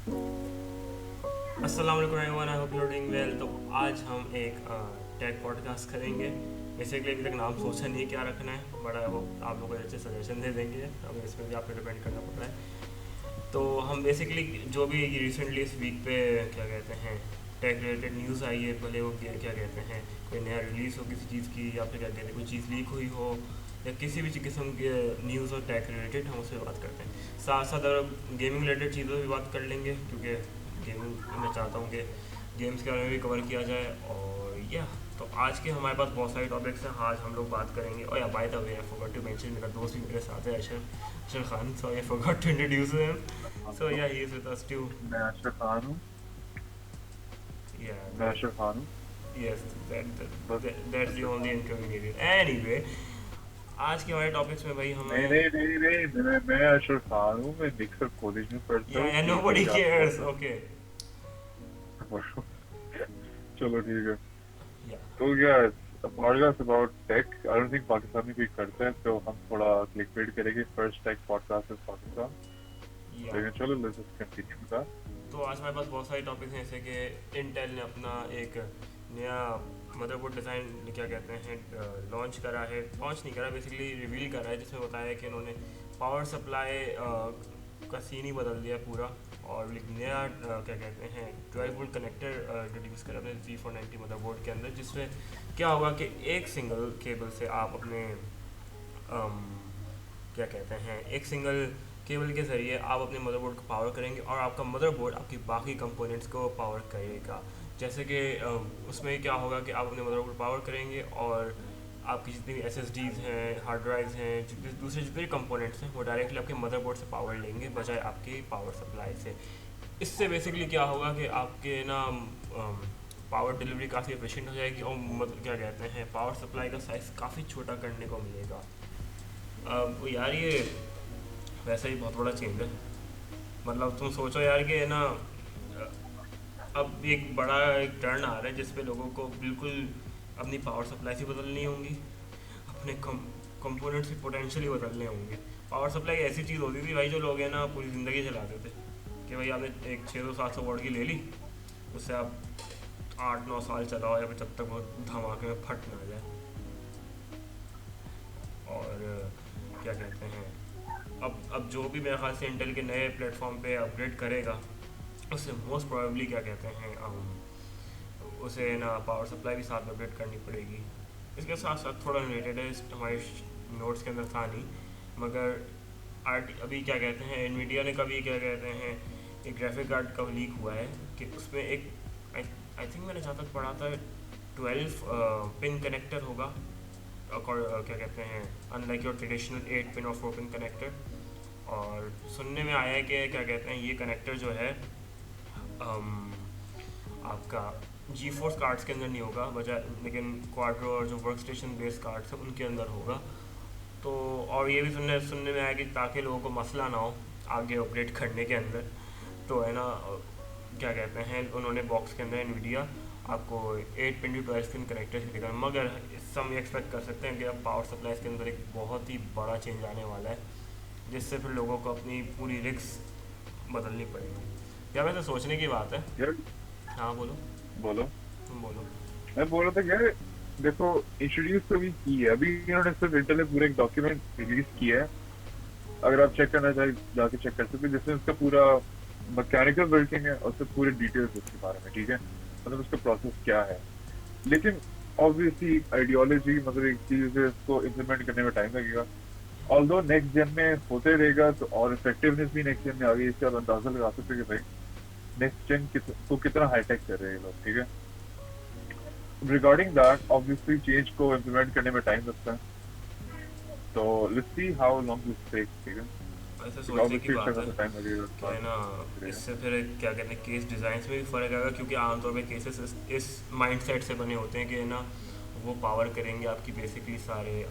अस्सलाम वालेकुम everyone, I hope you are doing well. तो आज हम एक टेक पॉडकास्ट करेंगे। बेसिकली अभी तक नाम सोचा नहीं क्या रखना है, बट आई होप आप लोग अच्छे सजेशन दे देंगे। अब इसमें भी आप पे डिपेंड करना पड़ रहा है। तो हम बेसिकली जो भी रिसेंटली इस वीक पे क्या कहते हैं टेक रिलेटेड न्यूज़ आई है, भले वो क्या कहते हैं कोई नया रिलीज़ हो किसी चीज़ की, या फिर क्या कहते हैं कोई चीज़ लीक हुई हो, या किसी भी किस्म के न्यूज़ और टैग रिलेटेड हम उससे बात करते हैं। साथ साथ अगर गेमिंग रिलेटेड चीज़ों पर भी बात कर लेंगे, क्योंकि गेमिंग मैं चाहता हूँ कि गेम्स के बारे में भी कवर किया जाए। और या तो आज के हमारे पास बहुत सारे टॉपिक्स हैं, आज हम लोग बात करेंगे। और yeah by the way I forgot to mention, मेरा दोस्त भी मेरे साथ है, Ashar Khan. So I forgot to introduce him. So hello. Yeah he is with us too. मैं अशरफ खान हूँ। या मैं अशरफ खान हूँ। यस, बस that's the Ashraf only Khan. Intro we needed. Anyway, आज के हमारे टॉपिक्स में भाई नहीं हमें नहीं नहीं नहीं, मैं अशरफ खान हूँ। मैं निक्सर कॉलेज में पढ़ता हूँ, या टीचिंग नोबडी का केयर्स, प्रोफेसर ओके। हूँ। चलो ठीक है। या तो क्या podcast about tech, I don't think Pakistani भी करते हैं, तो हम थोड़ा क्लिक बेट करेंगे। First take podcast in Pakistan. या लेकिन चलो let's just continue with that. तो आज हमारे पास बहुत सारे टॉपिक्स हैं, जैसे कि इंटेल ने अपना एक नया मदरबोर्ड डिज़ाइन क्या कहते हैं लॉन्च करा है। लॉन्च नहीं करा, बेसिकली रिवील करा है, जिसमें बताया है कि इन्होंने पावर सप्लाई का सीन ही बदल दिया पूरा। और एक नया क्या कहते हैं 12 वोल्ट कनेक्टर इंट्रोड्यूस करा अपने Z490 मदरबोर्ड के अंदर, जिसमें क्या होगा कि एक सिंगल केबल से आप अपने अम, क्या कहते हैं एक सिंगल केबल के ज़रिए आप अपने मदरबोर्ड को पावर करेंगे, और आपका मदरबोर्ड आपकी बाकी कंपोनेंट्स को पावर करेगा। जैसे कि उसमें क्या होगा कि आप अपने मदरबोर्ड पावर करेंगे, और आपकी जितनी भी SSDs हैं, हार्ड ड्राइव्स हैं, दूसरे जितने भी कंपोनेंट्स हैं, वो डायरेक्टली आपके मदरबोर्ड से पावर लेंगे बजाय आपकी पावर सप्लाई से। इससे बेसिकली क्या होगा कि आपके ना पावर डिलीवरी काफ़ी एफिशिएंट हो जाएगी, और क्या कहते हैं पावर सप्लाई का साइज़ काफ़ी छोटा करने को मिलेगा। अब यार ये वैसे ही बहुत बड़ा चेंज है। मतलब तुम सोचो यार कि है ना, अब एक बड़ा एक टर्न आ रहा है जिसपे लोगों को बिल्कुल अपनी पावर सप्लाई से बदलनी होंगी, अपने कंपोनेंट्स की पोटेंशियल ही बदलने होंगे। पावर सप्लाई ऐसी चीज़ होती थी भाई, जो लोग हैं ना पूरी ज़िंदगी चलाते थे, कि भाई आपने एक 600-700 वोल्ट की ले ली, उससे आप 8-9 साल चलाओ, या फिर जब तक बहुत धमाके में फट ना जाए। और क्या कहते हैं अब जो भी मेरे ख्याल से इंटेल के नए प्लेटफॉर्म पे अपग्रेड करेगा, उससे मोस्ट प्रोबेबली क्या कहते हैं उसे ना पावर सप्लाई भी साथ में अपडेट करनी पड़ेगी। इसके साथ साथ थोड़ा रिलेटेड है, हमारे नोट्स के अंदर था नहीं, मगर अभी क्या कहते हैं एनवीडिया ने कभी क्या कहते हैं एक ग्राफिक कार्ड का लीक हुआ है, कि उसमें एक आई थिंक मैंने जहाँ तक पढ़ा था 12 पिन कनेक्टर होगा, क्या कहते हैं अनलाइक योर ट्रेडिशनल 8 पिन और 4 पिन कनेक्टर। और सुनने में आया है कि क्या कहते हैं ये कनेक्टर जो है अम, आपका जी फोर्स कार्ड्स के अंदर नहीं होगा बजाय, लेकिन क्वाड्रो और जो वर्क स्टेशन बेस्ड कार्ड्स हैं उनके अंदर होगा। तो और ये भी सुनने सुनने में आया कि ताकि लोगों को मसला ना हो आगे अपग्रेड करने के अंदर, तो है ना क्या कहते हैं उन्होंने बॉक्स के अंदर एनवीडिया आपको 8 पिन टू 12 पिन कनेक्टर से देगा। मगर इस समय एक्सपेक्ट कर सकते हैं कि अब पावर सप्लाई के अंदर एक बहुत ही बड़ा चेंज आने वाला है, जिससे फिर लोगों को अपनी पूरी रिक्स बदलनी पड़ेगी। क्या वैसे सोचने की बात है। यार हाँ बोलो, बोलो। तुम बोलो। मैं बोल रहा था यार, देखो, इंट्रोड्यूस तो भी की है अभी इन्होंने, सिर्फ इंटेल ने पूरा एक डॉक्यूमेंट रिलीज किया है। अगर आप चेक करना चाहें जाके चेक कर सकते हैं, जिसमें उसका पूरा मैकेनिकल वर्किंग है और उससे पूरे डिटेल्स उसके बारे में, ठीक है, मतलब उसका प्रोसेस क्या है। लेकिन ऑब्वियसली आइडियोलॉजी, मतलब एक चीज है, इसको इम्प्लीमेंट करने में टाइम लगेगा। ऑल्दो नेक्स्ट जेन में होते रहेगा, तो और इफेक्टिवनेस भी नेक्स्ट जेन में आ गई, इससे आप अंदाजा लगा सकते हैं कि भाई नेक्स्ट जेन को कितना हाईटेक कर रहे हैं ये लोग, ठीक है। रिगार्डिंग दैट, ऑब्वियसली चेंज को इम्प्लीमेंट करने में टाइम लगता है, तो let's see how long this takes, ठीक है। ऐसे क्योंकि सोचने की ऑब्वियसली इतना बात है सा टाइम लगेगा कि है ना, करेगा। इससे फिर क्या कहते हैं केस डिज़ाइंस में भी फ़र्क आएगा, क्योंकि आमतौर पे केसेस इस माइंडसेट से बने होते हैं कि है ना वो पावर करेंगे आपकी बेसिकली सारे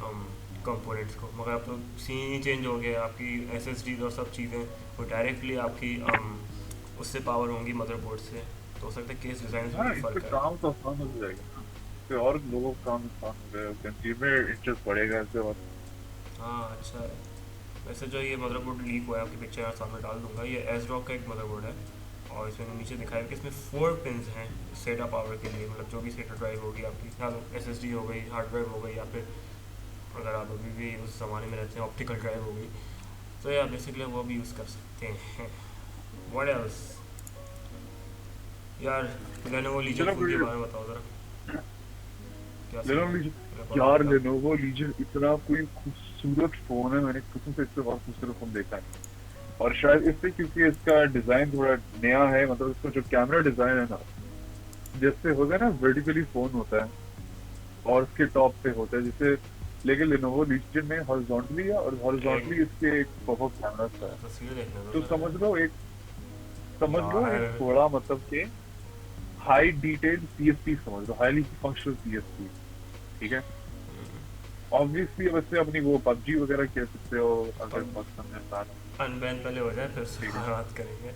कंपोनेंट्स को, मगर अब तो सीन ही चेंज हो गया, आपकी SSD और सब चीज़ें वो डायरेक्टली आपकी उससे पावर होंगी मदरबोर्ड से। तो हो सकता है केस डिज़ाइन में हाँ, भी इससे फ़र्क आए। काम तो आसान हो जाएगा ना, इससे और लोगों का काम आसान हो जाएगा, कंज्यूमर इंटरेस्ट बढ़ेगा इससे। और हाँ अच्छा है। वैसे जो ये मदरबोर्ड लीक हुआ है, आपकी पिक्चर यहाँ सामने डाल दूंगा, ये एसरॉक का एक मदरबोर्ड है। और इसमें नीचे दिखाया कि इसमें 4 पिन्स हैं सेटा पावर के लिए, मतलब जो भी सेटा ड्राइव होगी आपकी, या तो SSD हो गई, हार्ड ड्राइव हो गई, या फिर अगर आप अभी भी उस ज़माने में रहते हैं ऑप्टिकल ड्राइव हो गई, तो या बेसिकली वो भी यूज़ कर सकते हैं। व्हाट एल्स यार, लेनोवो लीजन चलो फोन के फिर बारे में बताओ ज़रा, क्या सीन लेनोवो है लीजन, लैपटॉप यार का? लेनोवो लीजन इतना कोई खूबसूरत फोन है, मैंने कसम से इससे बहुत खूबसूरत फोन देखा है। और शायद इससे क्योंकि इसका डिजाइन थोड़ा नया है, मतलब इसका जो कैमरा डिजाइन है ना, जैसे होता है ना वर्टिकली फोन होता है और उसके टॉप पे होता है जैसे, लेकिन लेनोवो लीजन में हॉरिजॉन्टली है और एक हॉरिजॉन्टली इसके एक पॉपअप कैमरा है। तस्वीर देखने दो तो ज़रा समझ लो एक यार। थोड़ा मतलब कि हाई डिटेल्ड सीएसपी समझ लो, हाईली फंक्शनल सीएसपी। ठीक है। ऑब्वियसली अब इससे अपनी वो पबजी वगैरह खेल सकते हो अगर अब पाकिस्तान में आता है। अनबैन पहले हो जाए फिर उसके ठीक बाद बात करेंगे।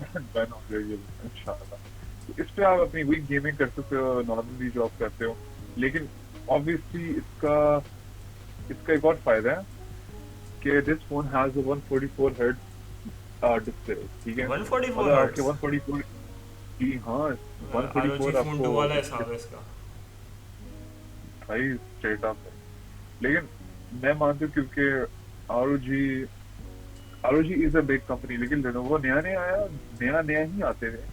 है। बैन हो जाएगी इंशाल्लाह। तो इस पे आप अपनी वही गेमिंग कर सकते हो नॉर्मली जो आप करते हो। लेकिन ऑब्वियसली इसका इसका एक और फायदा है कि this phone has a 144 hertz display. ठीक है। 144 मतलब आपके हर्ट्स 144, जी हाँ, ROG 144 फोन आपको 2 वाला डिस्प्ले हिसाब है इसका। भाई स्ट्रेट अप है। लेकिन मैं मानता हूँ क्योंकि ROG ROG is a big company, लेकिन लेनोवो नया नया आया, नया नया ही आते हैं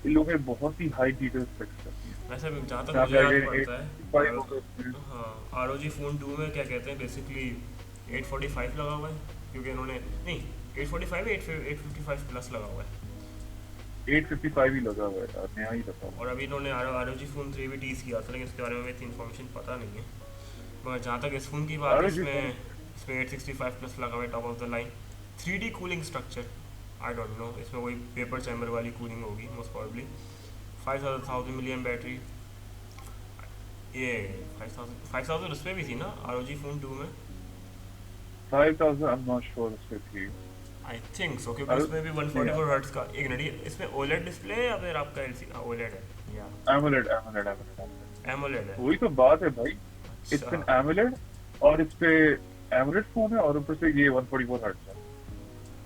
इन लोगों ने बहुत ही हाई डिटेल स्पेक्स रखी है। वैसे जहाँ तक मुझे याद स्नैपड्रैगन पड़ता है, 865 आर होगा इसमें। हाँ, ROG फ़ोन 2 में क्या कहते हैं बेसिकली 845 लगा हुआ है, क्योंकि इन्होंने नहीं 845 855 प्लस लगा हुआ है। 855 ही लगा हुआ है यार, नया ही लगा हुआ और अभी इन्होंने ROG फ़ोन 3 भी टीज़ किया था, लेकिन इसके बारे में इतनी इन्फॉर्मेशन पता नहीं है। मगर जहाँ तक इस फ़ोन की है। बात है, आरओजी फोन, इसमें इसमें 865 प्लस लगा हुआ है, top of the line 3D cooling structure. I don't know, इसमें वही पेपर चैम्बर वाली कूलिंग होगी मोस्ट प्रॉब्ली। 5000 मिलियन बैटरी, ये 5000 उसमें भी थी ना ROG फ़ोन 2 में? 5000 आई एम नॉट श्योर उस पे थी। आई थिंक सो, क्योंकि अरे उसमें भी नहीं 144 हर्ट्स का एक मिनट, इसमें ओलेड डिस्प्ले है या फिर आपका एलसी ओलेड है या एमोलेड एमोलेड एमोलेड, एमोलेड है? वही तो बात है भाई। इट्स अच्छा। एन एमोलेड और इस पे एमोलेड फोन है और ऊपर से ये 144 हर्ट्ज है।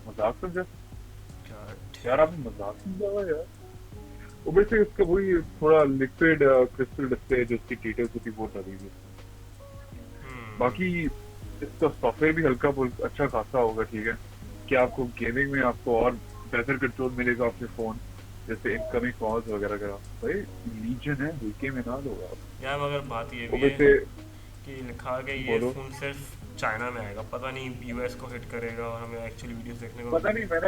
मजाक समझे क्या यार, ठीक। आपने मजाक समझा हुआ यार। ऊपर से इसका वही थोड़ा लिक्विड क्रिस्टल डिस्प्ले जो इसकी डिटेल्स होती है वो डली हुई है। हम्म। बाकी इसका सॉफ्टवेयर भी हल्का अच्छा खासा होगा। ठीक है। कि आपको गेमिंग में आपको और बेहतर कंट्रोल मिलेगा अपने फोन, जैसे इनकमिंग कॉल्स वगैरह का। भाई लीजन है, हल्के में ना लो आप। यार मगर बात ये भी ऊपर है से कि लिखा है कि ये बोलो। फ़ोन सिर्फ चाइना में आएगा, पता नहीं यूएस को हिट करेगा और हमें एक्चुअली वीडियोस देखने को पता नहीं, मिलेंगे।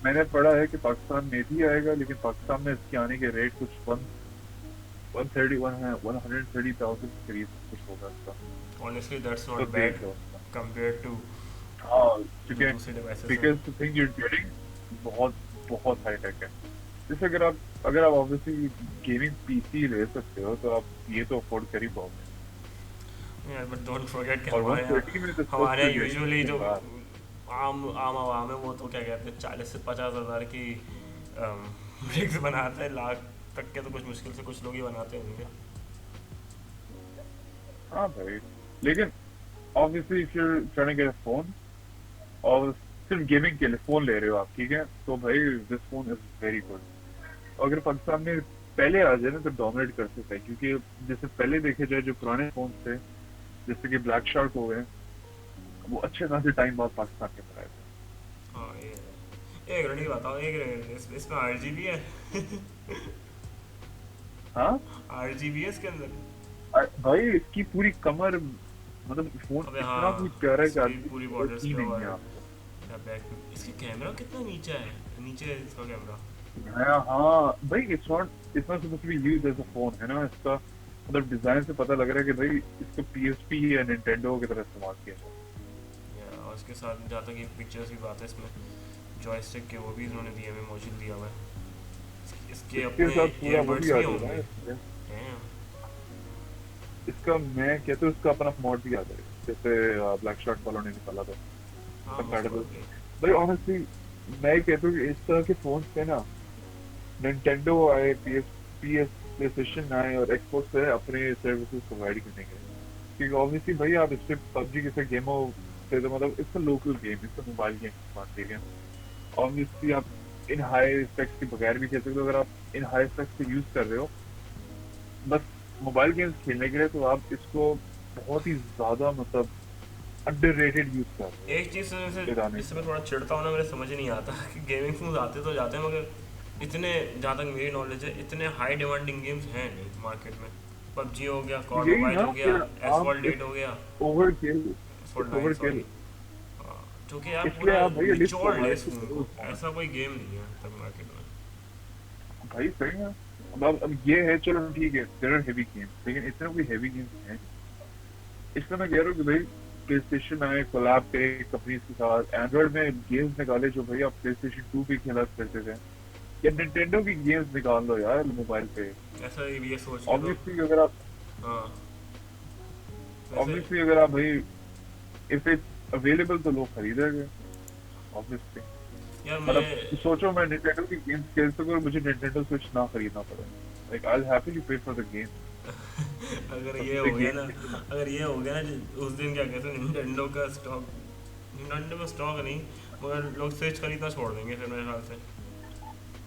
मैंने पढ़ा है कि पाकिस्तान में भी आएगा, लेकिन पाकिस्तान में इसके आने के रेट कुछ 131 है, 130,000 के करीब कुछ होगा इसका। ऑनेस्टली दैट्स तो नॉट बैड देख लो उसका। कंपेयर टू हाँ, जो क्योंकि दूसरे डिवाइसेस हैं। Because the thing you're getting बहुत बहुत हाई टेक है। जैसे अगर आप ऑब्वियसली गेमिंग पीसी ले सकते हो तो आप ये तो अफोर्ड कर ही पाओगे। यार बट डोंट फॉरगेट कि और हमारे यहाँ 130 में तो हमारे सस्ते यहाँ यूजुअली गेमिंग जो बात। आम आम आवाम है वो तो क्या कहते हैं 40 से 50 हज़ार की ब्रिक्स बनाते हैं, लाख तक के तो कुछ मुश्किल से कुछ लोग ही बनाते होंगे। हाँ भाई, लेकिन obviously if you trying to get a phone और सिर्फ गेमिंग के लिए फोन ले रहे हो आप, ठीक है, तो भाई this phone is very good. अगर पाकिस्तान में पहले आ जाए ना तो डोमिनेट कर सकता है, क्योंकि जैसे पहले देखे जाए जो पुराने फोन थे, जैसे कि ब्लैक शार्क हो गए, वो अच्छे खासे टाइम बाद पाकिस्तान के अंदर आए थे। हाँ ये है। एक रनी बताओ, इसमें RGB है? हाँ RGB है इसके अंदर? भाई इसकी पूरी कमर, मतलब फोन अबे इतना हाँ, कुछ प्यारा है कि इसकी आदमी पूरी बस बॉर्डर्स ही पे नहीं और है आपको। या बैक पे इसके कैमरा कितना नीचे है, नीचे है इसका कैमरा। हाँ हाँ भाई, it's not supposed to be used as a phone है ना इसका। मतलब डिजाइन से पता लग रहा है कि भाई इसको पीएसपी या निंटेंडो की तरह इस्तेमाल किया जाए। या और इसके साथ जहाँ तक ये पिक्चर्स की बात है, इसमें जॉयस्टिक के वो भी इन्होंने दिए में मौजूद दिया हुआ है। इसके इसके अपने साथ पूरा वो भी ईयरबड्स आ भी जाएगा होंगे। ना Damn। इसका, मैं कहता हूँ इसका अपना मोड भी आ जाएगा, जैसे ब्लैक शॉट वालों ने निकाला था हाँ मोस्ट कंपैटिबल। प्रॉब्ली। भाई ऑनेस्टली मैं कहता हूँ कि इस तरह के फोन पे ना निंटेंडो आए, पीएस प्लेस्टेशन आए और एक्सबॉक्स आए अपने सर्विसेज प्रोवाइड करने के लिए। क्योंकि ऑब्वियसली भाई आप इस पे पबजी जैसे गेमों से तो मतलब it's a local game, it's a mobile game, ठीक है। ऑब्वियसली आप इन हाई स्पेक्स के बगैर भी खेल सकते हो। अगर आप इन हाई स्पेक्स को यूज कर रहे हो बस मोबाइल गेम्स खेलने के लिए, तो आप इसको बहुत ही ज्यादा मतलब अंडररेटेड यूज कर रहे हो एक चीज़ से लगाने जिससे के मैं लिए। थोड़ा चिढ़ता हूँ ना, मेरे समझ नहीं आता कि गेमिंग फोन आते तो जाते हैं, मगर इतने, जहाँ तक मेरी नॉलेज है, इतने हाई डिमांडिंग गेम्स हैं नहीं मार्केट में। पबजी हो गया, कॉल यही मोबाइल ना हो कि गया, एसफॉल्ट आप 8 हो गया, ओवरकिल फोर्टनाइट ओवरकिल सॉरी, जो कि यार इसलिए पूरा आप भाई एटलीस्ट निचोड़ ले मोबाइल इस से फोन करो को। उस फोन। ऐसा कोई गेम नहीं है तक मार्केट में। भाई सही है। अब ये है, चलो ठीक है, देयर आर हेवी गेम्स, लेकिन इतना कोई हेवी गेम्स है नहीं। इसलिए मैं कह रहा हूँ कि भाई प्ले स्टेशन आए, कोलैब करे कंपनीज के साथ, एंड्रॉइड में गेम्स निकाले जो भाई आप प्ले स्टेशन 2 पे खेला करते थे, या निंटेंडो की गेम्स निकाल लो यार मोबाइल पे। ऐसा ये सोच के तो, ऑब्वियसली अगर आप हाँ, वैसे ऑब्वियसली अगर आप भाई इफ इट्स अवेलेबल तो लोग खरीदेंगे ऑब्वियसली। यार मतलब मैं, सोचो मैं निंटेंडो की गेम्स खेल सकूं और मुझे निंटेंडो स्विच ना खरीदना पड़े, लाइक आई विल हैप्पीली पे फॉर द गेम। अगर बस ये मुझे हो गया गेम ना, खेलना है। अगर ये हो गया ना उस दिन क्या कहते हैं, निंटेंडो का स्टॉक, निंटेंडो में स्टॉक नहीं, मगर लोग स्विच खरीदना छोड़ देंगे फिर मेरे ख्याल से।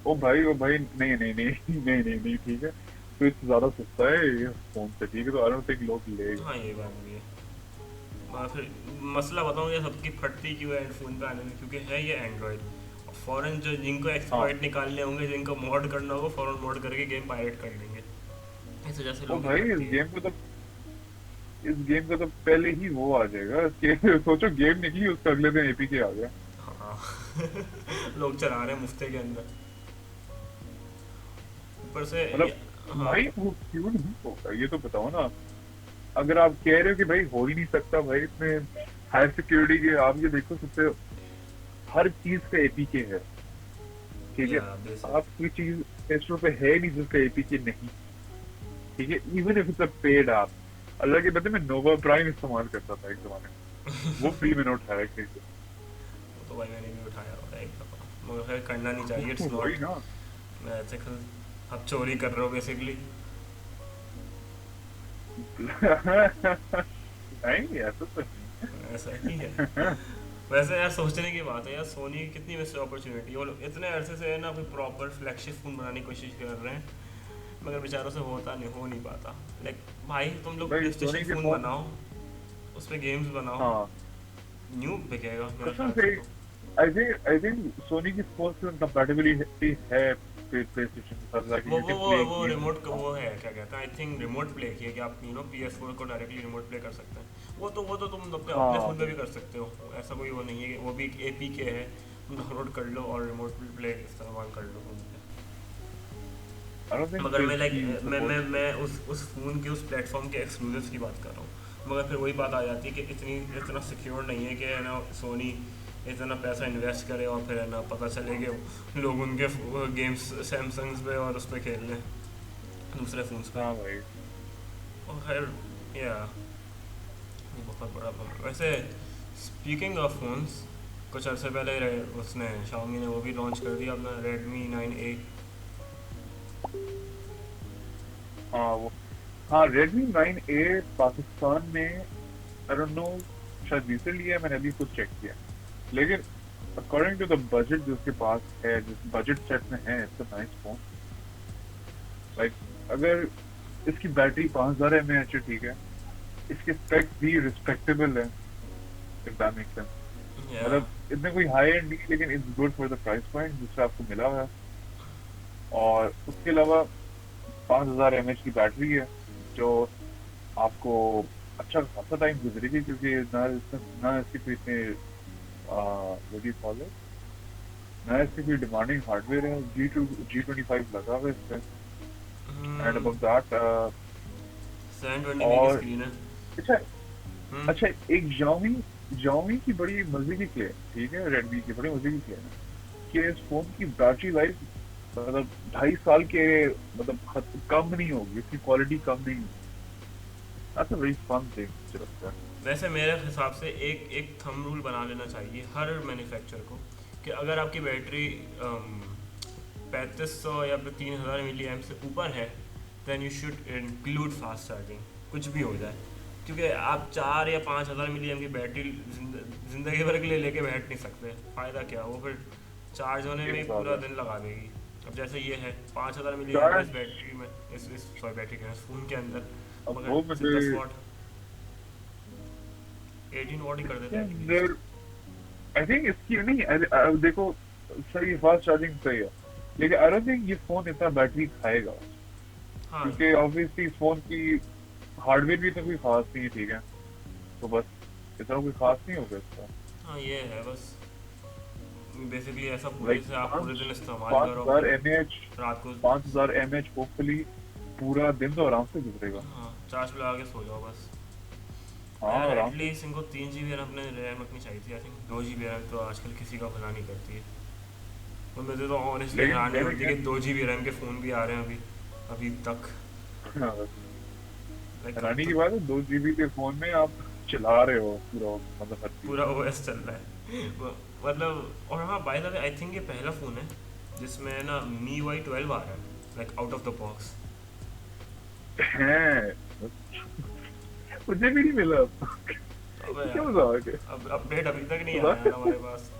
ओ भाई नहीं नहीं नहीं नहीं नहीं नहीं ठीक है, स्विच ज्यादा सस्ता है ये फोन से, ठीक है, तो आई डोंट थिंक लोग लेगा। हाँ ये बात भी है। मगर फिर मसला बताऊँ, ये सबकी फटती क्यों है हेडफोन पे आने में, क्योंकि है ये एंड्रॉयड, और फ़ौरन जो जिनको हाँ एक्सप्लॉइट निकालने होंगे, जिनको मॉड करना होगा, फ़ौरन मॉड करके गेम पायरेट कर लेंगे। इस वजह से ओ लोगों की भाई फटती है। इस गेम का तो पहले ही वो आ जाएगा कि सोचो गेम निकली उसका अगले दिन एपीके आ गया। हाँ लोग चला रहे हैं मुफ्ते के अंदर, ऊपर से मतलब हाँ। भाई वो क्यों नहीं होगा ये तो बताओ ना। अगर आप कह रहे हो कि भाई हो ही नहीं सकता भाई इसमें हाई सिक्योरिटी के, आप ये देखो सबसे हर चीज का एपीके है, ठीक है। या बेसिक, आप कोई चीज प्ले स्टोर पे है नहीं जिसका एपीके नहीं, ठीक है, even if it's a paid app. Allah के बदले में नोवा प्राइम इस्तेमाल करता था एक जमाने में, वो फ्री मैंने उठाया कहीं से। वो तो भाई मैंने भी उठाया होता है एक दफ़ा, मगर खैर करना नहीं चाहिए, इट्स वही नॉट। ना। मैं ऐसे आप चोरी कर रहे हो बेसिकली। नहीं ऐसा तो ऐसा ही है। नहीं। वैसे यार सोचने की बात है यार, सोनी की कितनी मिस अपॉर्चुनिटी, और इतने अरसे से है ना कोई प्रॉपर फ्लैगशिप फ़ोन बनाने की कोशिश कर रहे हैं, मगर बेचारों से होता नहीं, हो नहीं पाता। लाइक भाई तुम लोग भाई प्ले सोनी स्टेशन के फ़ोन फोन, बनाओ, उस पर गेम्स बनाओ, हाँ न्यू बिकेगा मेरे कसम ख्याल से, से तो। आई थिंक सोनी की फोन से कंपैटिबिलिटी है प्ले स्टेशन के साथ, लाइक यू कैन प्ले वो गेम्स। रिमोट वो है, क्या कहते हैं, आई थिंक रिमोट प्ले की है कि आप PS4 को डायरेक्टली रिमोट प्ले कर सकते हैं। वो तो तुम अपने अपने हाँ फ़ोन पे भी कर सकते हो, ऐसा कोई वो नहीं है कि वो भी एक APK है, तुम डाउनलोड कर लो और रिमोट प्ले इस्तेमाल कर लो फ़ोन पे। आई डोंट थिंक मगर मैं लाइक, की सपोर्ट। मैं उस फ़ोन के उस प्लेटफॉर्म के एक्सक्लूसिव्स की बात कर रहा हूँ, मगर फिर वही बात आ जाती है कि इतना सिक्योर नहीं है कि है ना सोनी इतना पैसा इन्वेस्ट करे और फिर है ना पता चले कि लोग उनके गेम्स सैमसंग्स पे और उस पर खेल लें, दूसरे फ़ोन्स पे। हाँ भाई। और खैर या ये बहुत बड़ा प्रॉब्लम। वैसे स्पीकिंग ऑफ फ़ोन्स, कुछ अर्से पहले उसने Xiaomi ने वो भी लॉन्च कर दिया अपना Redmi 9A। हाँ वो, हाँ रेडमी 9A पाकिस्तान में आई डोंट नो, शायद रिसेंटली है, मैंने अभी कुछ चेक किया, लेकिन अकॉर्डिंग टू द बजट जो उसके पास है, जिस बजट सेट में है, it's a nice phone. Like अगर इसकी बैटरी 5000 mAh है, ठीक है, इसके स्पेक्स भी रिस्पेक्टेबल है, इफ दैट मेक्स सेंस। या मतलब इतने कोई हाई एंड नहीं, लेकिन it's good for the price point जिससे आपको मिला हुआ है। और उसके अलावा 5000 mAh की बैटरी है, जो आपको अच्छा खासा टाइम गुजरेगी, क्योंकि ना इसके कोई इतने what do you call it? ना इसकी कोई डिमांडिंग हार्डवेयर है, G25 लगा हुआ है इस पे, एंड अबव दैट 720p की और स्क्रीन है। अच्छा, हम्म। अच्छा एक Xiaomi Xiaomi की बड़ी मजे की क्लेम, ठीक है, Redmi की बड़ी मजे की क्लेम है कि इस फोन की बैटरी लाइफ मतलब 2.5 साल के, मतलब कम नहीं होगी, इसकी क्वालिटी कम नहीं होगी। That's a very fun thing मुझे लगता है। वैसे मेरे हिसाब से एक एक थंब रूल बना लेना चाहिए हर मैन्युफैक्चरर को, कि अगर आपकी बैटरी 3500 या फिर 3000 mAh से ऊपर है, then you should include fast charging, कुछ भी हो जाए। क्योंकि आप 4 या 5000 mAh की बैटरी ज़िंदगी भर के लिए लेके बैठ नहीं सकते, फ़ायदा क्या, वो फिर चार्ज होने में ये ही बात पूरा है। दिन लगा देगी। अब जैसे ये है 5000 मिली एम्पेयर चार्ज बैटरी में, इस सॉरी बैटरी के फ़ोन के अंदर, अब मगर वो सिर्फ मुझे 10 वाट, 18 वाट ही कर इसके देता है एटलीस्ट। अंदर आई थिंक इसकी नहीं देखो, सही फास्ट चार्जिंग सही है, लेकिन आई डोंट थिंक ये फोन इतना बैटरी खाएगा, हाँ क्योंकि ऑब्वियसली इस फोन की हार्डवेयर भी तो कोई खास नहीं है, ठीक है, तो बस इतना कोई खास नहीं होगा इसका। हाँ ये है बस, बेसिकली ऐसा पूरे लाइक से आप पूरे पाँच दिन इस्तेमाल पाँच करो हजार अपने, एम एच रात को 5,000 mAh होपफुली पूरा दिन तो आराम से गुजरेगा। हाँ चार्ज पे लगा के सो जाओ बस। हाँ यार आराम से। एटलीस्ट इनको 3 GB रैम अपने रैम रखनी चाहिए थी, आई थिंक 2 GB रैम तो आजकल किसी का भला नहीं करती है। तो मुझे तो ऑनेस्टली लेकिन हैरानी देन होती है कि अगेन 2 GB रैम के फ़ोन भी आ रहे हैं अभी अभी तक। लाइक कब हैरानी की तक बात है, 2 GB के फोन में आप चला रहे हो पूरा, मतलब हर चीज। पूरा OS चल रहा है मतलब। और हाँ bye the way I think ये पहला फ़ोन है जिसमें ना MIUI 12 आ रहा है, like out of the box. हैं, मुझे भी नहीं मिला। अबे क्या यार, मजाक है। अब अपडेट अभी तक नहीं आया मजाक यार है। हमारे पास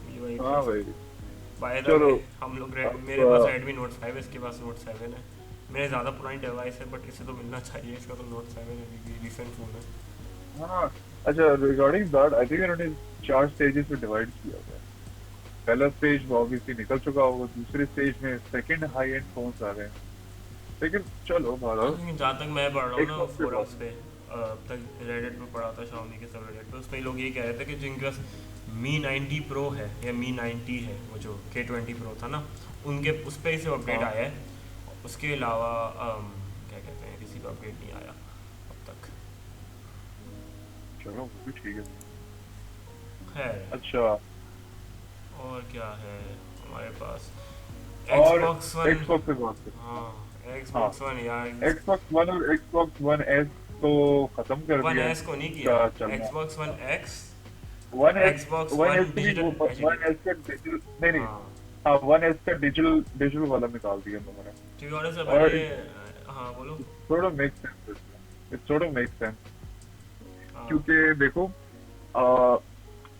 MIUI हाँ का। भाई। बाय द वे चलो हम लोग अब मेरे पास Redmi Note 5 है, इसके पास Note 7 है। मेरे ज़्यादा पुरानी डिवाइस है बट इसे तो मिलना चाहिए, इसका तो Note 7 है, अभी रिसेंट फ़ोन है। हाँ, अच्छा रिगार्डिंग दैट आई थिंक इन्होंने 4 स्टेजेस में डिवाइड किया हुआ है। पहला स्टेज ऑब्वियसली निकल चुका होगा, दूसरे स्टेज में सेकंड हाई एंड फोन्स आ रहे हैं, लेकिन चलो हाँ बहरहाल लेकिन जहाँ तक मैं पढ़ रहा हूँ एक ना वक्त के बाद। फोरम्स पे, अब तक रेडिट पे पढ़ा था Xiaomi के सब रेडिट पे, उसमें लोग ये कह रहे थे कि जिनके पास Mi 90 Pro है या Mi 90 है, वो जो K20 Pro था ना, उनके उस पर इसे अपडेट हाँ आया है। उसके अलावा क्या कहते हैं, किसी को अपडेट नहीं आया अब तक। चलो वो भी ठीक है। खैर, अच्छा, और क्या है हमारे पास, और Xbox One। Xbox पे बात करें। हाँ हाँ, Xbox One यार, Xbox One और Xbox One S तो खत्म कर वन दिया है एस को नहीं किया, इसका चलना। Xbox One X, one S Xbox one One S की भी डिजिटल वन HD। एस का डिजिटल नहीं नहीं, हाँ हाँ वन एस का डिजिटल डिजिटल वाला निकाल दिया उन्होंने। टू बी ऑनेस्ट मैंने, और हाँ बोलो। थोड़ा मेक सेंस, इट्स थोड़ा मेक सेंस, हाँ क्योंकि देखो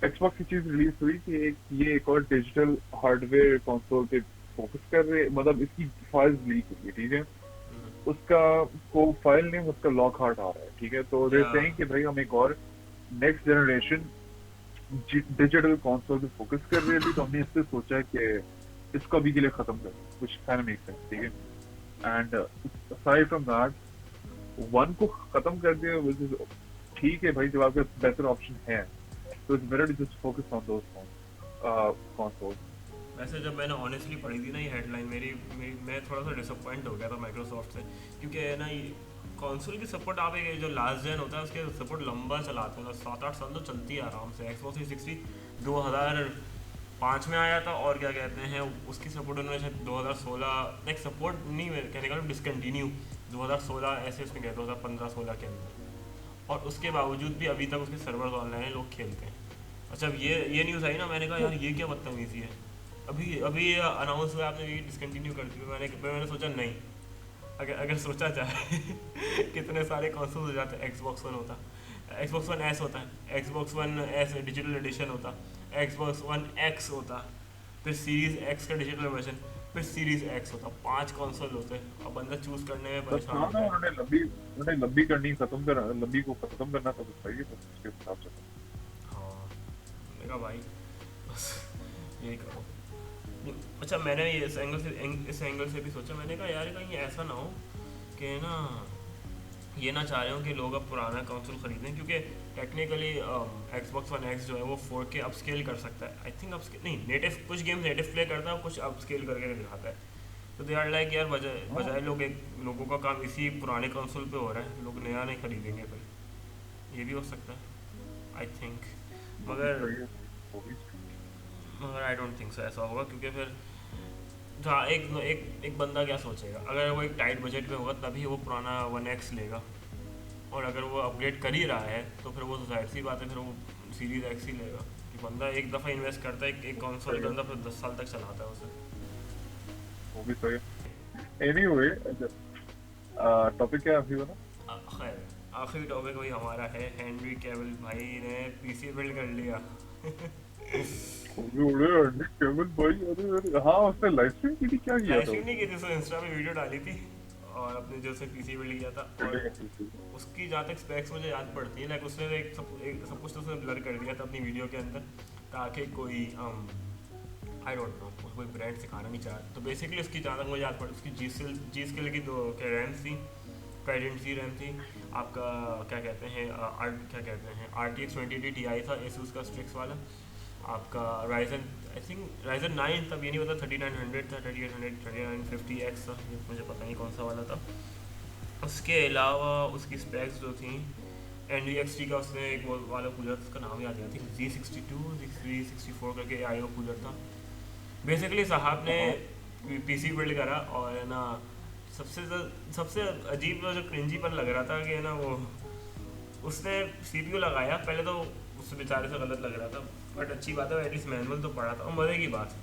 एक्सबॉक्स की चीज रिलीज हुई कि ये एक और डिजिटल हार्डवेयर कंसोल पे फोकस कर रहे, मतलब इसकी फाइल्स लीक हुई है, ठीक है, उसका को फाइल नेम उसका लॉक हार्ट आ रहा है, ठीक है, तो दे या सेइंग कि भाई हम एक और नेक्स्ट जनरेशन डिजिटल कंसोल पे फोकस कर रहे हैं अभी, तो हमने इससे सोचा है कि इसको अभी के लिए खत्म कर दें, कुछ kind of makes sense, ठीक है। And aside from that, one को खत्म कर दिया which is ठीक है भाई, जब आपके बेहतर ऑप्शन है तो it's better to just focus on those console. वैसे जब मैंने ऑनेस्टली पढ़ी थी ना ये हेडलाइन, मैं थोड़ा सा डिसअपॉइंट हो गया था माइक्रोसॉफ्ट से, क्योंकि ना ये कंसोल की सपोर्ट आप एक जो लास्ट जेन होता है उसके सपोर्ट लंबा चलाते हैं ना, 7-8 साल तो चलती है आराम से। Xbox 360 2005 में आया था, और क्या कहते हैं उसकी सपोर्ट उन्होंने शायद 2016, लाइक सपोर्ट नहीं कहने का, डिसकंटिन्यू 2016 ऐसे उसमें गया 2015-16 के अंदर, और उसके बावजूद भी अभी तक उसके सर्वर्स ऑनलाइन है, लोग खेलते हैं। अच्छा अब ये न्यूज़ आई ना, मैंने कहा यार ये क्या बदतमीज़ी है, अभी अभी अनाउंस हुआ आपने ये डिसकंटिन्यू कर दी, मैंने सोचा नहीं, अगर अगर सोचा जाए कितने सारे कंसोल्स हो जाते, Xbox One होता, Xbox One S होता है, Xbox One S digital addition होता, Xbox One X होता, फिर सीरीज X का डिजिटल वर्जन, फिर सीरीज X होता, 5 कंसोल होते, और बंदा चूज करने में बस परेशान हाँ होता ना, है। उन्होंने लंबी करनी खत्म कर, लंबी को खत्म करना था, बस सही है, बस उसके हिसाब से। हाँ मैंने कहा भाई बस यही करो। अच्छा मैंने ये इस एंगल से भी सोचा, मैंने कहा यार कहीं ऐसा ना हो कि ना ये ना चाह रहे हो कि लोग अब पुराना कंसोल खरीदें, क्योंकि टेक्निकली Xbox One X जो है वो 4K अपस्केल कर सकता है, आई थिंक अपस्केल नहीं, नेटिव कुछ गेम्स नेटिव प्ले करता है और कुछ अपस्केल करके दिखाता है। तो दे आर लाइक यार बजाय हाँ बजाय लोगों का काम इसी पुराने कंसोल पे हो रहा है, लोग नया नहीं खरीदेंगे, फिर ये भी हो सकता है आई थिंक। वो भी मगर सही है, वो भी सही मगर आई डोंट थिंक सो ऐसा होगा, क्योंकि फिर जहाँ एक एक एक बंदा क्या सोचेगा, अगर वो एक टाइट बजट में होगा तभी वो पुराना 1X लेगा, और अगर वो अपग्रेड कर ही रहा है तो फिर वो जाहिर सी बात है फिर वो सीरीज X ही लेगा, कि बंदा एक दफ़ा इन्वेस्ट करता है एक कंसोल के है, अंदर, फिर 10 साल तक चलाता है उसे। वो भी सही है। एनीवे, टॉपिक क्या है अभी वाला? खैर आखिरी टॉपिक वही हमारा है, हेनरी कैविल भाई ने PC बिल्ड कर लिया अरे अरे केविन भाई, अरे अरे हाँ, उसने लाइव स्ट्रीम की थी, क्या किया लाइव था स्ट्रीम नहीं की थी, उसने इंस्टा पे वीडियो डाली थी और अपने जो से पीसी बिल्ड किया था। और वो? उसकी जहाँ तक स्पेक्स मुझे याद पड़ती है, लाइक उसने सब कुछ तो उसने ब्लर कर दिया था अपनी वीडियो के अंदर, ताकि कोई आई डोंट नो कोई ब्रांड सिखाना नहीं चाह। तो बेसिकली उसकी जहाँ तक मुझे याद पड़ी, उसकी जी स्किल की दो क्या रैम थी, ट्राइडेंट सी रैम थी। आपका क्या कहते हैं क्या कहते हैं RTX 2080 Ti था एसूस का स्ट्रिक्स वाला। आपका राइजन आई थिंक राइजन 9 तब, ये नहीं पता 3900 था, 3800, 3950X था, ये मुझे पता नहीं कौन सा वाला था। उसके अलावा उसकी स्पेक्स जो थी, NVXT का उसने एक वो वाला कूलर था, उसका नाम याद नहीं, आई थिंक Z62 Z64 करके IO कूलर था। बेसिकली साहब ने हाँ पीसी बिल्ड करा और है ना, सबसे अजीब जो क्रिंजीपन लग रहा था कि है ना वो, उसने CPU लगाया पहले तो, उस बेचारे से गलत लग रहा था। बट अच्छी बात है एटलीस्ट मैनुअल तो पढ़ा था, और मज़े की बात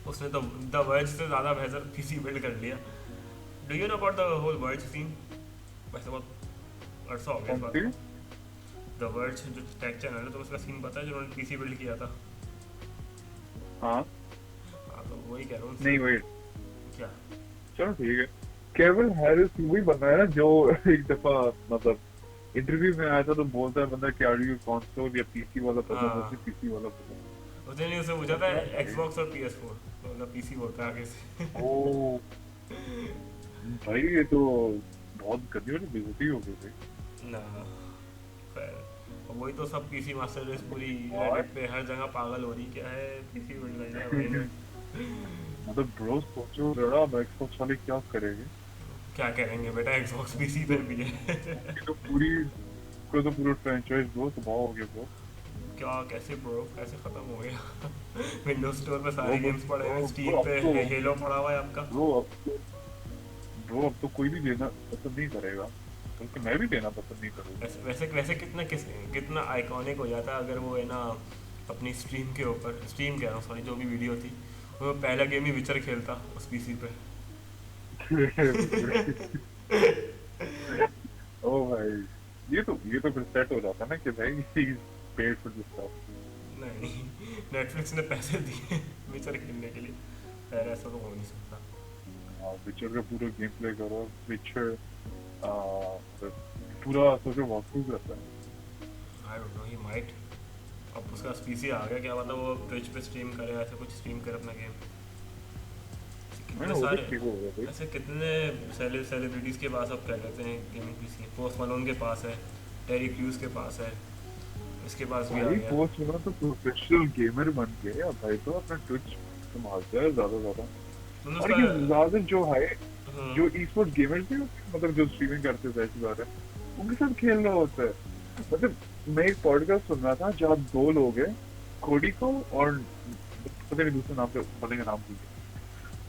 उसने तो द वर्ज से ज़्यादा बेहतर पीसी बिल्ड कर लिया। Do you know about the whole verge scene? वैसे बहुत अरसा हो गया इस कौन बात सी? को। द वर्ज जो टेक चैनल है, तो उसका सीन पता है जो उन्होंने पीसी बिल्ड किया था? हाँ हाँ तो वही कह रहा हूँ नहीं उससे। वेट, क्या? चलो ठीक है। केविन हैरिस वही बंदा है ना जो एक दफा मतलब इंटरव्यू में आया था तो बोलता है बंदा कि आर यू कंसोल या पीसी वाला पसंद है, मुझे हाँ, पीसी वाला पसंद उसने नहीं उससे पूछा है। था अपना भाई। Xbox और PS4, तो मतलब पीसी बोलता है आगे से। ओ भाई, ये तो बहुत गंदी वाली बेइज्जती हो गई भाई। ना, खैर, और वही तो सब पीसी मास्टर रेस पूरी और रेडिट पे हर जगह पागल हो रही, क्या है पीसी बिल्ड कर लिया भाई ने। मतलब ब्रो सोचो जरा, एक्सबॉक्स वाले क्या करेंगे? क्या करेंगे बेटा, Xbox पीसी पे तो भी है। उनकी तो पूरी, को तो पूरा फ्रेंचाइज ब्रो तबाह हो गया ब्रो। क्या, कैसे ब्रो, कैसे खत्म हो गया? विंडोज स्टोर पे ब्रो सारे बस गेम्स पड़े हुए हैं, ब्रो स्टीम अब पे तो, हेलो पड़ा हुआ है आपका। ब्रो अब तो, ब्रो अब तो कोई भी लेना पसंद नहीं करेगा, बल्कि मैं भी लेना पसंद नहीं करूंगा। वैसे वैसे वैसे कितना आइकॉनिक हो जाता अगर वो है ना अपनी स्ट्रीम के ऊपर, स्ट्रीम कह रहा हूँ सॉरी, जो भी वीडियो थी, वो पहला गेम ही विचर खेलता उस पीसी पे। ओ भाई, ये तो फिर सेट हो जाता है ना कि भाई पेड फॉर दिस स्टफ। नहीं, नेटफ्लिक्स ने पैसे दिए विचर खेलने के लिए, खैर ऐसा तो हो नहीं सकता। विचर का पूरा गेम प्ले करो, विचर मतलब पूरा सोचो वॉकथ्रू करता है। I don't know, he might, अब उसका पीसी आ गया, क्या पता वो ट्विच पे स्ट्रीम करे, ऐसे कुछ स्ट्रीम करे अपना गेम। मैंने कितने वो भी सारे, ठीक हो गया भाई। ऐसे कितने सेलिब्रिटीज़ के पास अब क्या कहते हैं गेमिंग पीसी, पोस्ट मलोन के पास है, टेरी क्रूज के पास है, इसके पास भी आ भाई गया। पोस्ट मेरा तो प्रोफेशनल गेमर बन गया भाई, तो अपना ट्विच संभालता है ज्यादा ज्यादा। मतलब और उसका। ये ज्यादा जो है, हाँ। जो ई स्पोर्ट्स गेमर्स थे, मतलब जो स्ट्रीमिंग करते थे ऐसी बात है, उनके साथ खेल रहा होता है। मतलब मैं एक पॉडकास्ट सुन रहा था जहाँ दो लोग हैं, कोडी को और पता नहीं दूसरे नाम से बंदे का नाम भूल गया।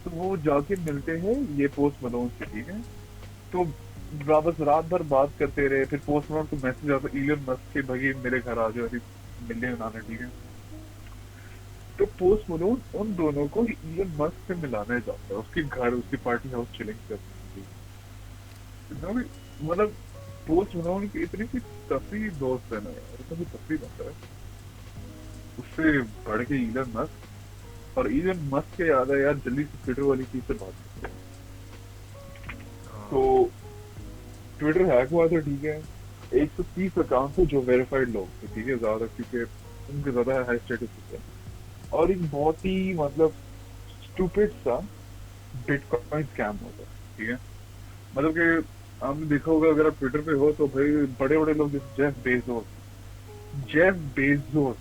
तो वो जाके मिलते हैं ये पोस्ट मलोन से, ठीक है। तो बस रात भर बात करते रहे, फिर पोस्ट मलोन को मैसेज आता इलन मस्क के, भाई मेरे घर आ जाओ अभी मिलने बनाना, ठीक है। तो पोस्ट मलोन उन दोनों को इलन मस्क से मिलाने जाता है, उसके घर, उसकी पार्टी हाउस चिलिंग करने के लिए। मतलब पोस्ट मलोन की इतनी सी तफरी दोस्त है ना यार, इतना भी तफरी बनता है उससे बढ़ के इलन मस्क। और इलन मस्क के याद है यार, जल्दी से ट्विटर वाली चीज से बात करते हैं। तो हाँ। ट्विटर हैक हुआ था, ठीक है। 130 अकाउंट थे जो वेरीफाइड लोग थे, ठीक है, ज्यादा क्योंकि उनके ज्यादा हाई स्टेटस थे। और एक बहुत ही मतलब स्टूपिड सा बिटकॉइन स्कैम होता है, ठीक है। मतलब कि आपने देखा होगा, अगर आप ट्विटर पे हो तो भाई बड़े बड़े लोग जैसे जेफ बेजोस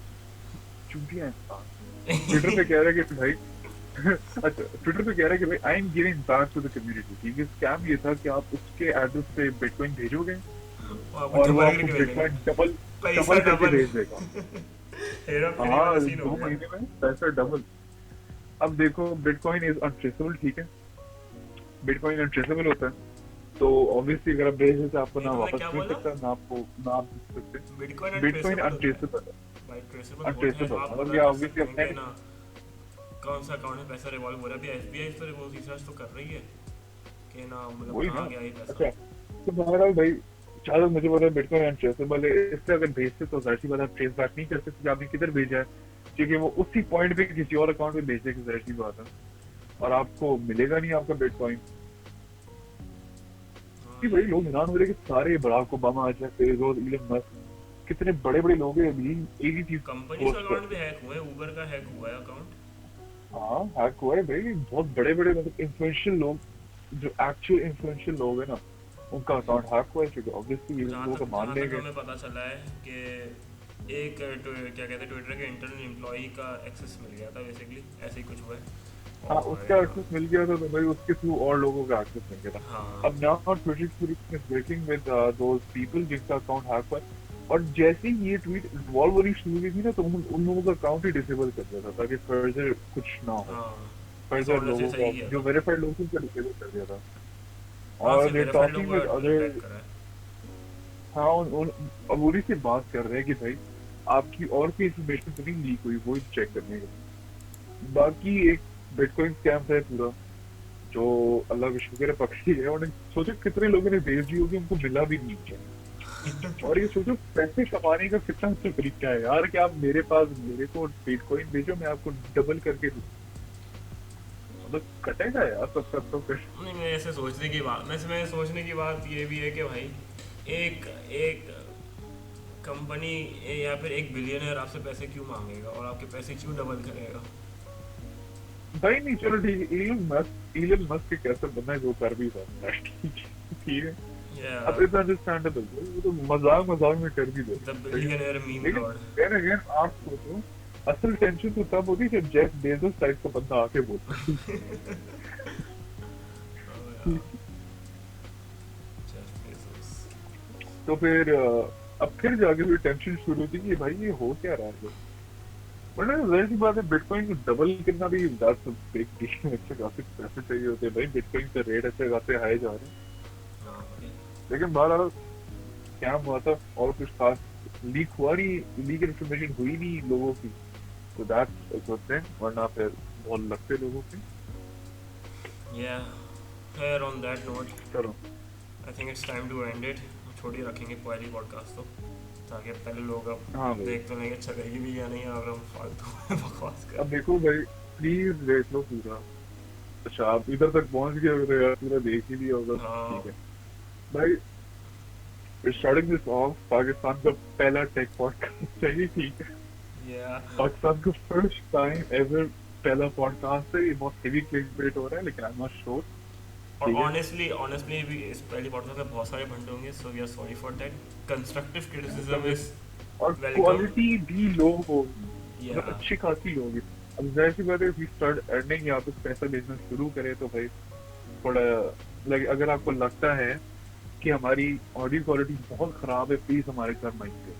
चूतिया इंसान, ट्विटर पे कह रहे हैं कि भाई अच्छा, ट्विटर पे कह रहा है कि भाई I am giving back to the community, ठीक है। स्कैम ये था कि आप उसके एड्रेस पे बिटकॉइन भेजोगे वो आपको और वो डबल आपको करके भेजेगा, बिटकॉइन डबल पैसा डबल करके डबल। भेज देगा। हेरा फेरी हाँ, वाला सीन हो 2 महीने गया। में पैसा डबल। अब देखो, बिटकॉइन इज अनट्रेसेबल, ठीक है। बिटकॉइन अनट्रेसेबल होता है, तो ऑब्वियसली अगर आप भेज देते आपको ये ना तुमने वापस क्या मिल बोला? सकता, ना आपको, ना आप भेज बिटकॉइन सकते। बिटकॉइन अनट्रेसेबल होता है? अनट्रेसेबल है। भाई ट्रेसेबल होता है, अनट्रेसेबल आप मतलब पता ये कर ऑब्वियसली सकते हैं अपने, कि ना कौन सा अकाउंट में पैसा रिवॉल्व हो रहा है। अभी SBI इस पर वो रिसर्च तो कर रही है कि ना मतलब वही ना। कहाँ गया ये पैसा। अच्छा, तो बहरहाल भाई, चाहे मुझे बोला बिटकॉइन अनट्रेसेबल है, इससे अगर भेजते तो जाहिर सी बात आप ट्रेस बैक नहीं कर सकते कि आपने किधर भेजा है। क्योंकि वो उसी पॉइंट पे किसी और अकाउंट पे भेजेगी, जाहिर सी बात है, और आपको मिलेगा नहीं आपका बिटकॉइन। कि हाँ भाई ये लोग हैरान हो रहे हैं कि सारे बराक ओबामा, अच्छा बेजोस, इलन मस्क, कितने बड़े बड़े लोग हैं अभी एक ही चीज कंपनी का पोस्ट अकाउंट भी करते हैं। हैक हुआ है, उबर का हैक हुआ है अकाउंट। हाँ हैक हुआ है भाई, बहुत बड़े बड़े मतलब इन्फ्लुएंशियल लोग, जो एक्चुअल इन्फ्लुएंशियल लोग हैं ना, उनका अकाउंट हैक हुआ है, क्योंकि ऑब्वियसली ये लोगों का मान जहाँ तक लेंगे। हमें पता चला है कि एक क्या कहते हैं ट्विटर के इंटरनल एम्प्लॉई का एक्सेस मिल गया था, बेसिकली ऐसे ही कुछ हुआ है। हाँ और उसका एक्सेस मिल गया था, तो भाई उसके थ्रू और लोगों का एक्सेस मिल गया था। हाँ अब नाउ ट्विटर पूरी वर्किंग विद दोज पीपल जिनका अकाउंट हैक हुआ है, और जैसे ही ये ट्वीट इन्वॉल्व होनी शुरू हुई थी ना, तो उन लोगों का अकाउंट ही डिसेबल कर दिया था, ताकि फर्दर कुछ ना हो। हाँ, ऐसा फर्दर ऑनेस्टली लोगों सही का किया जो था। वेरीफाइड लोग थे उनका डिसेबल कर दिया था। हाँ, और सिर्फ दे वेरीफाइड टॉकिंग लोगों विद का अदर। इम्पैक्ट करा है। हाँ अब उन्हीं से बात कर रहे हैं कि भाई आपकी और भी इंफॉर्मेशन तो नहीं लीक हुई, वो चेक करने के लिए। बाकी एक बिटकॉइन स्कैम था पूरा, जो अल्लाह का शुक्र है पकड़ी है। उन्हें सोचो कितने लोगों ने भेज दी होगी, उनको मिला भी नहीं है। और ये सोचो पैसे कमाने का कितना अच्छा तरीका है यार, कि आप मेरे को बिटकॉइन भेजो, मैं आपको डबल करके दूं। मतलब कटेगा यार सब सब तो फिर। नहीं, मैं ऐसे सोचने की बात, मैं सोचने की बात ये भी है कि भाई एक एक कंपनी या फिर एक बिलियनर आपसे पैसे क्यों मांगेगा और आपके पैसे क्यों डबल करेगा। भाई नहीं चलो ठीक है, इलन मस्क एक ऐसा बंदा है जो कर भी सकता है, ठीक है ठीक है। या अब इट्स अंडरस्टैंडेबल, वो तो मजाक मजाक में कर भी द देते हैं, ठीक है। बिलियनर मीम लेकिन लॉर्ड। फिर अगेन आप सोचो, असल टेंशन तो तब होती है जब जेफ बेजोस टाइप का बंदा आके बोलता है। तो फिर अब फिर जाके फिर टेंशन शुरू होती है कि भाई ये हो क्या रहा है। वरना जाहिर सी बात है, बिटकॉइन को डबल करना भी दैट्स अ बिग डील। अच्छे खासे पैसे चाहिए होते हैं भाई, बिटकॉइन का रेट अच्छे खासे हाई जा रहे हैं। लेकिन बहरहाल स्कैम हुआ था, और कुछ खास लीक हुआ नहीं, लीक इन्फॉर्मेशन हुई नहीं लोगों की, तो दैट्स अ गुड थिंग, वरना फिर बहुत लगते लोगों के। या फिर ऑन दैट नोट चलो I think it's time to end it. छोड़ ही रखेंगे पहली पॉडकास्ट तो, ताकि पहले लोग अब हाँ भाई, देख तो लेंगे चलेगी भी या नहीं, अगर हम फालतू में बकवास अब करें। देखो भाई, प्लीज देख लो पूरा। अच्छा आप इधर तक पहुंच गए हो तो यार पूरा देख ही लिया होगा, हाँ ठीक है भाई। स्टार्टिंग दिस ऑफ, पाकिस्तान का पहला टेक पॉडकास्ट चाहिए, ठीक है। या पाकिस्तान का फर्स्ट टाइम एवर पहला पॉडकास्ट है, ये बहुत हेवी क्लिकबेट हो रहा है, लेकिन आई एम नॉट श्योर, और ठीक है। ऑनेस्टली भी इस पहली पॉडकास्ट में बहुत सारे भंड होंगे, so we are sorry for that. Constructive criticism मतलब इज और वेलकम। क्वालिटी भी लो होगी, या मतलब अच्छी खासी लो होगी। अब जाहिर सी बात है, वी स्टार्ट अर्निंग या तो पैसा भेजना शुरू करें, तो भाई थोड़ा लाइक, अगर आपको लगता है कि हमारी ऑडियो क्वालिटी बहुत खराब है, प्लीज हमारे घर माइक पे।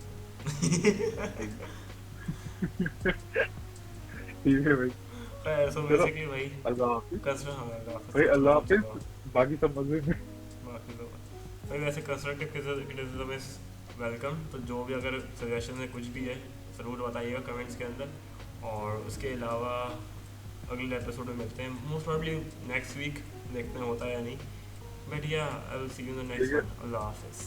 ठीक है भाई, सो चलो बेसिकली भाई अल्लाह हाफिज। कंस्ट्रक्ट, हाँ अल्लाह भाई हाफ़िज़, तो अल्लाह खत्म हो चुका। हाफिज, बाकी सब मजे में। बाकी तो भाई वैसे कंस्ट्रक्टिव क्रिटिसिज्म इज वेलकम, तो जो भी अगर सजेशन है कुछ भी है ज़रूर बताइएगा कमेंट्स के अंदर। और उसके अलावा अगले एपिसोड में मिलते हैं, मोस्ट प्रॉब्ली नेक्स्ट वीक, देखते हैं होता है या नहीं, बट या I will see you in the ठीक नेक्स्ट है, वन। अल्लाह हाफिज़।